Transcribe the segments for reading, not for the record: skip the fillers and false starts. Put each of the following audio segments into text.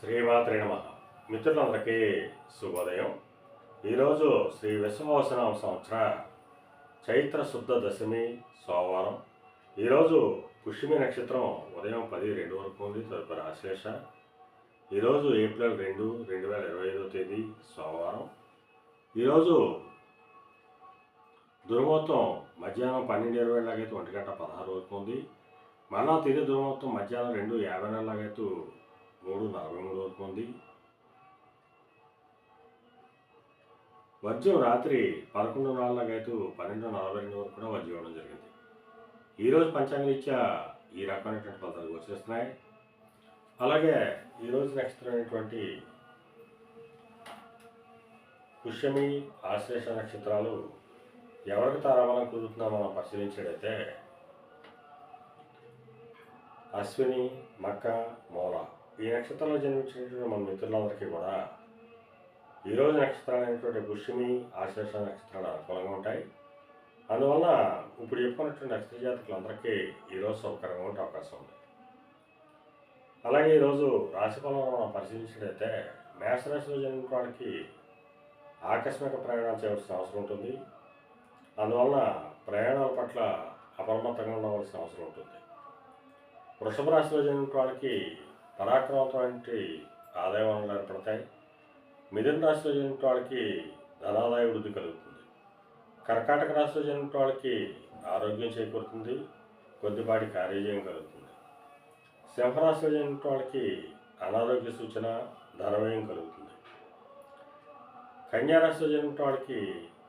శ్రీమాత్రే నమః. మిత్రులందరికీ శుభోదయం. ఈరోజు శ్రీ విశ్వవసనామ సంవత్సర చైత్ర శుద్ధ దశమి సోమవారం. ఈరోజు పుష్యమి నక్షత్రం ఉదయం 10:02 వరకు ఉంది. తదుపరి ఆశ్లేష. ఈరోజు ఏప్రిల్ 2, 2025 తేదీ సోమవారం. ఈరోజు దుర్ముహూర్తం మధ్యాహ్నం 12:20 లాగైతే 1:16 వరకు ఉంది. మళ్ళా తిరిగి దుర్ముహూర్తం మధ్యాహ్నం 2:54 లాగైతే 3:43 వరకు ఉంది. వర్జ్యం రాత్రి 11:04 లాగైతే 12:42 వరకు కూడా వర్జ్యం ఇవ్వడం జరిగింది. ఈరోజు పంచాంగరీత్యా ఈ రకమైనటువంటి ఫలితాలు వచ్చేస్తున్నాయి. అలాగే ఈరోజు నక్షత్రమైనటువంటి పుష్యమి ఆశ్లేష నక్షత్రాలు ఎవరికి తారాబలం కుదురుతుందో మనం పరిశీలించేటైతే అశ్విని, మక్క, మూల ఈ నక్షత్రంలో జన్మించినటువంటి మన మిత్రులందరికీ కూడా ఈరోజు నక్షత్రాలైనటువంటి పుష్యమి ఆశ్లేష నక్షత్రాలు అనుకూలంగా ఉంటాయి. అందువల్ల ఇప్పుడు చెప్పుకున్నటువంటి నక్షత్ర జాతకులందరికీ ఈరోజు సౌకర్యంగా ఉండే అవకాశం ఉంది. అలాగే ఈరోజు రాశిఫలం మనం పరిశీలించినట్లయితే మేషరాశిలో జన్మించిన వాడికి ఆకస్మిక ప్రయాణాలు చేయవలసిన అవసరం ఉంటుంది. అందువలన ప్రయాణాల పట్ల అప్రమత్తంగా ఉండవలసిన అవసరం ఉంటుంది. వృషభ రాశిలో జన్మించిన వాడికి పరాక్రమవంతమైన ఆదాయ వనరులు ఏర్పడతాయి. మిథున రాశిలో జన్మించిన వాడికి ధనాదాయ వృద్ధి కలుగుతుంది. కర్కాటక రాశిలో జన్మించిన వాడికి ఆరోగ్యం చేకూరుతుంది. కొద్దిపాటి కార్యజయం కలుగుతుంది. సింహరాశిలో జన్మించిన వాడికి అనారోగ్య సూచన, ధనవ్యయం కలుగుతుంది. కన్యారాశిలో జన్మించిన వాడికి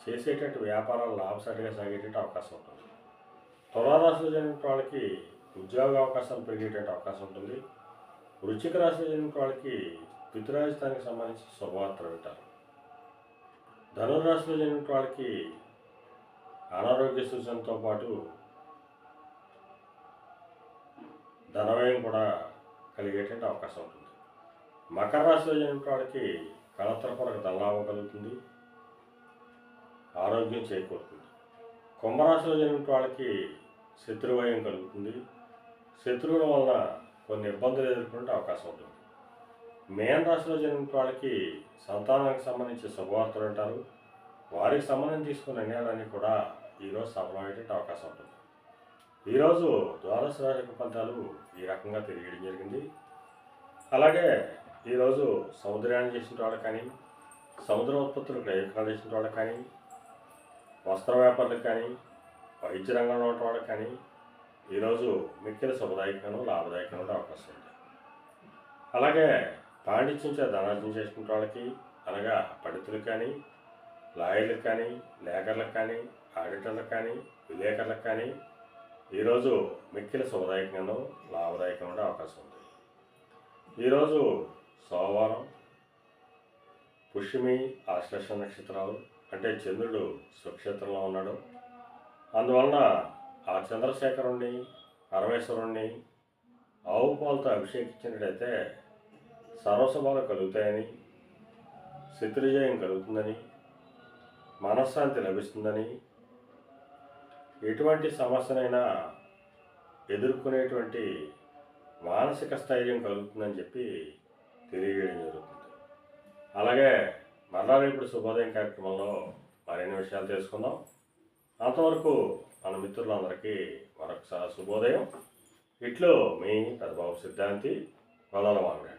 చేసేటట్టు వ్యాపారాలు లాభసాటిగా సాగేటట్టు అవకాశం ఉంటుంది. తులారాశిలో జన్మించిన వాడికి ఉద్యోగ అవకాశాలు పెరిగేటట్టు అవకాశం ఉంటుంది. వృశ్చిక రాశిలో జన్మించిన వాడికి పితృరాజధానికి సంబంధించి శుభవార్తలు వింటారు. ధనురాశిలో జన్మించిన వాడికి అనారోగ్య సూచనతో పాటు ధనవ్యయం కూడా కలిగేటువంటి అవకాశం ఉంటుంది. మకర రాశిలో జన్మించిన వాడికి కళత్రపరకు ధనలాభం కలుగుతుంది. ఆరోగ్యం చేకూరుతుంది. కుంభరాశిలో జన్మించిన వాడికి శత్రువయం కలుగుతుంది. శత్రువుల వలన కొన్ని ఇబ్బందులు ఎదుర్కొనే అవకాశం ఉంటుంది. మేన రాశిలో జన్మించిన వాళ్ళకి సంతానానికి సంబంధించి శుభవార్తలు అంటారు. వారికి సంబంధం తీసుకున్న నిర్ణయాలన్నీ కూడా ఈరోజు సఫలమయ్యే అవకాశం ఉంటుంది. ఈరోజు ద్వాదశ రాశి ఫలితాలు ఈ రకంగా తెలియడం జరిగింది. అలాగే ఈరోజు సముద్రయానం చేసిన వాళ్ళకి కానీ, సముద్ర ఉత్పత్తులు ప్రయోజనాలు చేసిన వాళ్ళకి కానీ, వస్త్ర వ్యాపారులకు కానీ, వైద్య రంగంలో ఉన్న వాళ్ళకి కానీ ఈరోజు మిక్కిలి శుభదాయకంగా లాభదాయకంగా ఉండే అవకాశం ఉంది. అలాగే పాండిత్యం ధనార్జన చేసుకునే వాళ్ళకి అనగా పండితులకు కానీ, లాయర్లకు కానీ, లేఖర్లకు కానీ, ఆడిటర్లకు కానీ, విలేకరులకు కానీ ఈరోజు మిక్కిలి శుభదాయకంగాను లాభదాయకంగా ఉండే అవకాశం ఉంది. ఈరోజు సోమవారం పుష్యమి ఆశ్లేష నక్షత్రాలు అంటే చంద్రుడు స్వక్షేత్రంలో ఉన్నాడు. అందువలన ఆ చంద్రశేఖరుణ్ణి, పరమేశ్వరుణ్ణి ఆవు పాలతో అభిషేకించినట్లయితే సర్వశుభాలు కలుగుతాయని, శత్రుజయం కలుగుతుందని, మనశ్శాంతి లభిస్తుందని, ఎటువంటి సమస్యనైనా ఎదుర్కొనేటువంటి మానసిక స్థైర్యం కలుగుతుందని చెప్పి తెలియజేయడం జరుగుతుంది. అలాగే మరలా ఇప్పుడు శుభోదయం కార్యక్రమంలో మరిన్ని విషయాలు తెలుసుకుందాం. అంతవరకు మన మిత్రులందరికీ మరొకసారి శుభోదయం. ఇట్లో మీ పెద్దబాబు సిద్ధాంతి వదలవాడు.